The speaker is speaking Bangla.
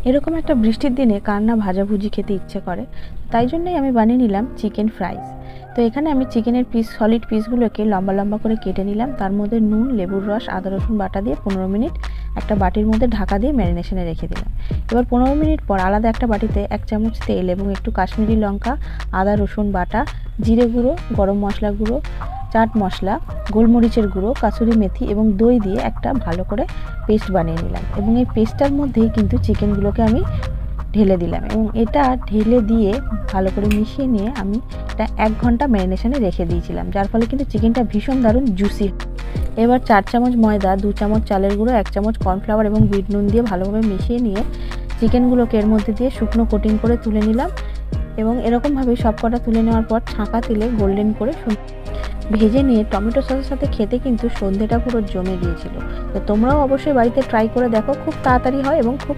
এরকম একটা বৃষ্টির দিনে কার না ভাজাভুজি খেতে ইচ্ছে করে, তাই জন্যই আমি বানিয়ে নিলাম চিকেন ফ্রাইস। তো এখানে আমি চিকেনের সলিড পিসগুলোকে লম্বা লম্বা করে কেটে নিলাম। তার মধ্যে নুন, লেবুর রস, আদা রসুন বাটা দিয়ে 15 মিনিট একটা বাটির মধ্যে ঢাকা দিয়ে ম্যারিনেশনে রেখে দিলাম। এবার 15 মিনিট পর আলাদা একটা বাটিতে 1 চামচ তেল এবং একটু কাশ্মীরি লঙ্কা, আদা রসুন বাটা, জিরে গুঁড়ো, গরম মশলা গুঁড়ো, চাট মশলা, গোলমরিচের গুঁড়ো, কাসুরি মেথি এবং দই দিয়ে একটা ভালো করে পেস্ট বানিয়ে নিলাম। এবং এই পেস্টটার মধ্যেই কিন্তু চিকেনগুলোকে আমি ঢেলে দিলাম এবং এটা ঢেলে দিয়ে ভালো করে মিশিয়ে নিয়ে আমি এটা 1 ঘন্টা ম্যারিনেশনে রেখে দিয়েছিলাম, যার ফলে কিন্তু চিকেনটা ভীষণ দারুণ জুসি। এবার 4 চামচ ময়দা, 2 চামচ চালের গুঁড়ো, 1 চামচ কর্নফ্লাওয়ার এবং বিট নুন দিয়ে ভালোভাবে মিশিয়ে নিয়ে চিকেনগুলোকে এর মধ্যে দিয়ে শুকনো কোটিং করে তুলে নিলাম। এবং এরকমভাবে সব কটা তুলে নেওয়ার পর ছাঁকা তেলে গোল্ডেন করে ভেজে নিয়ে টমেটো সসের সাথে খেতে কিন্তু সন্ধেটা পুরো জমে গিয়েছিল। তো তোমরাও অবশ্যই বাড়িতে ট্রাই করে দেখো, খুব তাড়াতাড়ি হয় এবং খুব